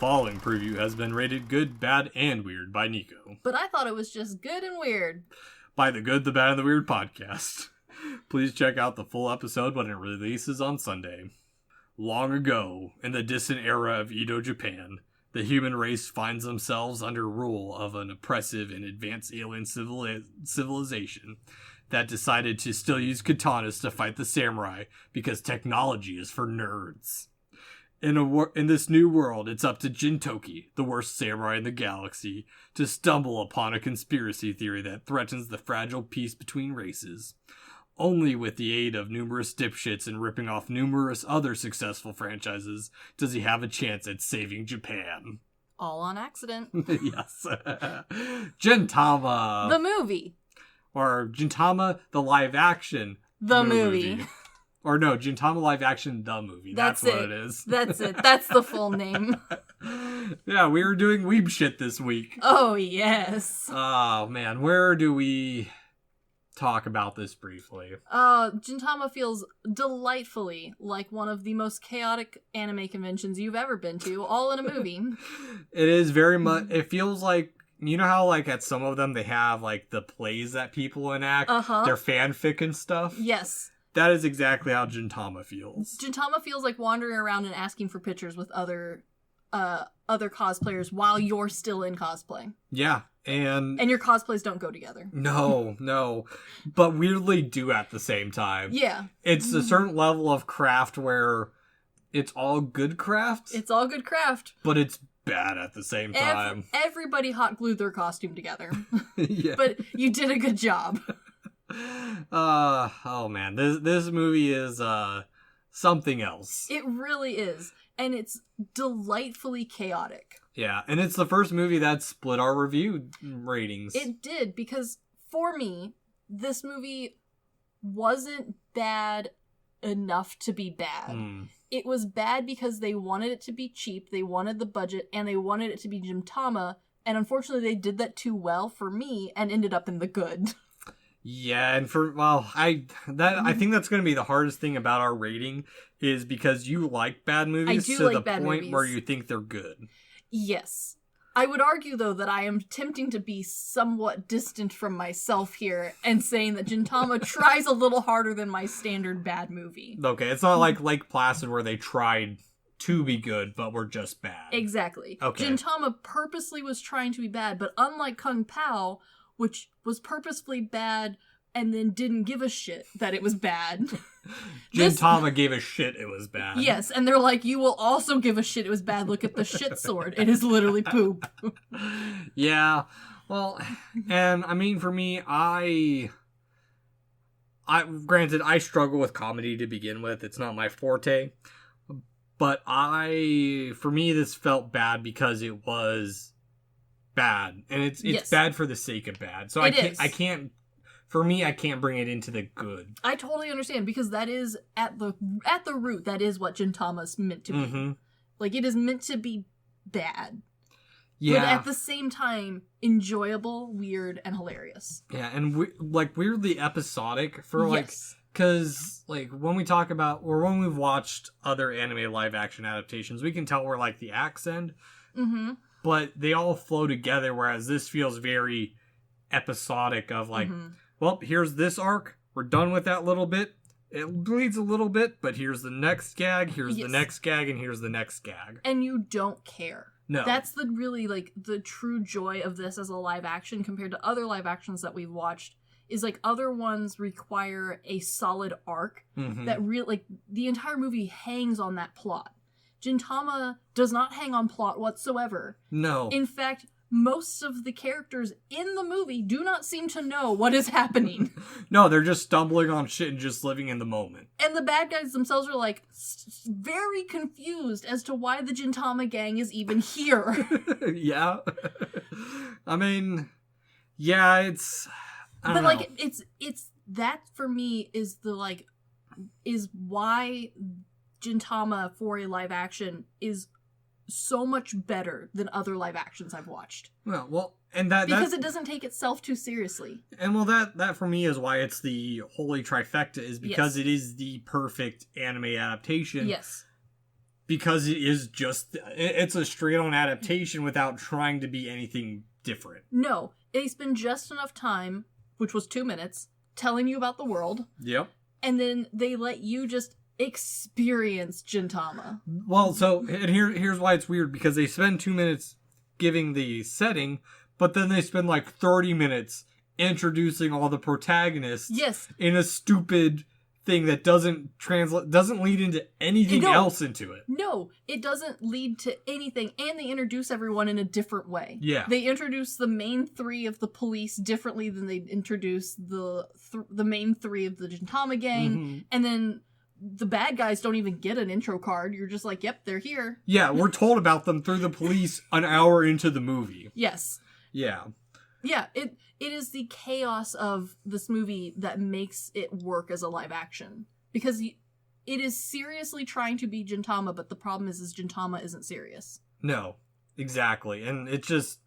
following preview has been rated good, bad, and weird by Nico. But I thought it was just good and weird. By the Good, the Bad, and the Weird podcast. Please check out the full episode when it releases on Sunday. Long ago, in the distant era of Edo, Japan, the human race finds themselves under rule of an oppressive and advanced alien civilization that decided to still use katanas to fight the samurai because technology is for nerds. In this new world, it's up to Jintoki, the worst samurai in the galaxy, to stumble upon a conspiracy theory that threatens the fragile peace between races. Only with the aid of numerous dipshits and ripping off numerous other successful franchises does he have a chance at saving Japan. All on accident. Yes. Gintama. The movie. Or Gintama, the live action. The movie. Or no, Gintama live action, the movie. That's what it is. That's it. That's the full name. Yeah, we were doing weeb shit this week. Oh, yes. Oh, man. Where do we talk about this briefly? Gintama feels delightfully like one of the most chaotic anime conventions you've ever been to, all in a movie. It is very much, it feels like, you know how like at some of them they have like the plays that people enact, their fanfic and stuff? Yes. That is exactly how Gintama feels. Gintama feels like wandering around and asking for pictures with other cosplayers while you're still in cosplay. Yeah. And your cosplays don't go together. No. But weirdly do at the same time. Yeah. It's a certain level of craft where it's all good craft. It's all good craft. But it's bad at the same time. Everybody hot glued their costume together. Yeah. But you did a good job. Oh man. This movie is something else. It really is. And it's delightfully chaotic. Yeah, and it's the first movie that split our review ratings. It did, because for me, this movie wasn't bad enough to be bad. It was bad because they wanted it to be cheap, they wanted the budget, and they wanted it to be Gintama, and unfortunately they did that too well for me and ended up in the good. Yeah, and I think that's going to be the hardest thing about our rating, is because you like bad movies to the point where you think they're good. Yes. I would argue, though, that I am attempting to be somewhat distant from myself here and saying that Gintama tries a little harder than my standard bad movie. Okay, it's not like Lake Placid where they tried to be good, but were just bad. Exactly. Okay. Gintama purposely was trying to be bad, but unlike Kung Pao, which was purposefully bad and then didn't give a shit that it was bad. Gintama gave a shit it was bad. Yes, and they're like, you will also give a shit it was bad. Look at the shit sword. It is literally poop. Yeah. Well, and I mean, for me, I granted, I struggle with comedy to begin with. It's not my forte. But for me, this felt bad because it was bad. And it's bad for the sake of bad. So I can't bring it into the good. I totally understand, because that is at the root, that is what Gintama's meant to be. Mm-hmm. Like, it is meant to be bad. Yeah. But at the same time, enjoyable, weird, and hilarious. Yeah, and weirdly episodic for because when we talk about, or when we've watched other anime live action adaptations, we can tell where like the acts end. Mm-hmm. But they all flow together, whereas this feels very episodic of like, well, here's this arc. We're done with that little bit. It bleeds a little bit, but here's the next gag, here's the next gag, and here's the next gag. And you don't care. No. That's the really, the true joy of this as a live action compared to other live actions that we've watched, is other ones require a solid arc that really, the entire movie hangs on that plot. Gintama does not hang on plot whatsoever. No. In fact, most of the characters in the movie do not seem to know what is happening. No, they're just stumbling on shit and just living in the moment. And the bad guys themselves are very confused as to why the Gintama gang is even here. Yeah. I mean, yeah, it's... I don't know. It's that for me is is why Gintama for a live action is so much better than other live actions I've watched. Well, and because it doesn't take itself too seriously. And that for me is why it's the holy trifecta, is because it is the perfect anime adaptation. Yes. because it is just, it's a straight-on adaptation without trying to be anything different. No, they spend just enough time, which was 2 minutes, telling you about the world. Yep. And then they let you just experience Gintama. Well, so, and here's why it's weird, because they spend 2 minutes giving the setting, but then they spend like 30 minutes introducing all the protagonists. Yes. In a stupid thing that doesn't lead into anything else into it. No, it doesn't lead to anything, and they introduce everyone in a different way. Yeah. They introduce the main three of the police differently than they introduce the main three of the Gintama gang, and then the bad guys don't even get an intro card. You're just like, yep, they're here. Yeah, we're told about them through the police an hour into the movie. Yes. Yeah. Yeah, it is the chaos of this movie that makes it work as a live action. Because it is seriously trying to be Gintama, but the problem is Gintama isn't serious. No, exactly. And it just,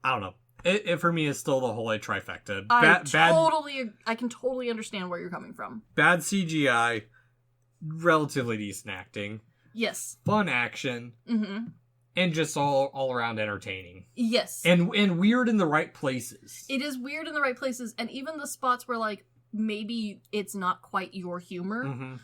I don't know. It for me is still the whole trifecta. I can totally understand where you're coming from. Bad CGI, relatively decent acting. Yes. Fun action. Mm-hmm. And just all around entertaining. Yes. And weird in the right places. It is weird in the right places, and even the spots where, like, maybe it's not quite your humor,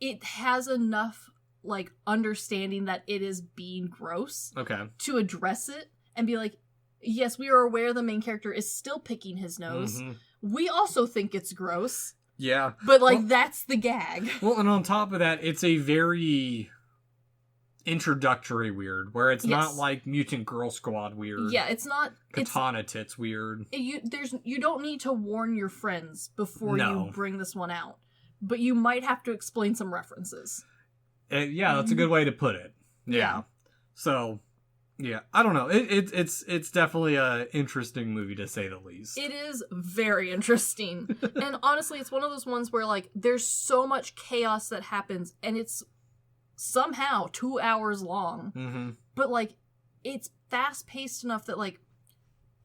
it has enough, like, understanding that it is being gross to address it and be like, yes, we are aware the main character is still picking his nose. We also think it's gross. Yeah. But, like, that's the gag. Well, and on top of that, it's a very introductory weird, where it's not like Mutant Girl Squad weird. Yeah, it's not Katana tits weird. You don't need to warn your friends before you bring this one out, but you might have to explain some references. Yeah, that's a good way to put it. Yeah. So, yeah, I don't know. It's definitely a interesting movie, to say the least. It is very interesting. And honestly, it's one of those ones where, like, there's so much chaos that happens, and it's somehow 2 hours long, but, like, it's fast-paced enough that, like,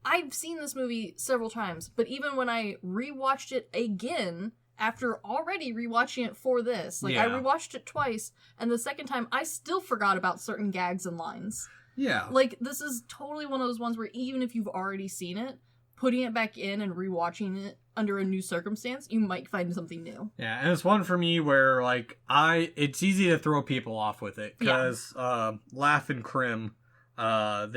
I've seen this movie several times, but even when I rewatched it again, after already rewatching it for this, like, I rewatched it twice, and the second time, I still forgot about certain gags and lines. Yeah. Like, this is totally one of those ones where even if you've already seen it, putting it back in and rewatching it under a new circumstance, you might find something new. Yeah, and it's one for me where, like, it's easy to throw people off with it, because Laugh and Crim, I've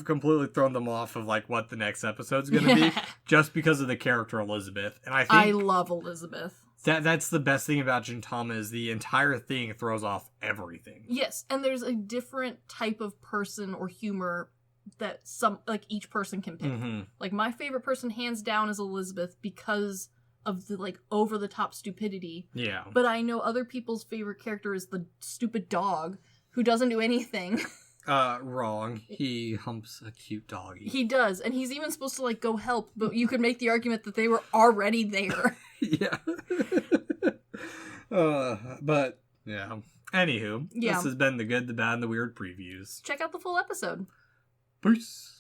completely thrown them off of, like, what the next episode's gonna be, just because of the character Elizabeth. And I think I love Elizabeth. That's the best thing about Gintama, is the entire thing throws off everything. Yes, and there's a different type of person or humor that each person can pick. Like, my favorite person hands down is Elizabeth because of the, like, over the top stupidity. Yeah. But I know other people's favorite character is the stupid dog who doesn't do anything. Wrong. He humps a cute doggy. He does, and he's even supposed to, like, go help, but you could make the argument that they were already there. Yeah. But yeah. Anywho, this has been the Good, the Bad, and the Weird previews. Check out the full episode. Peace.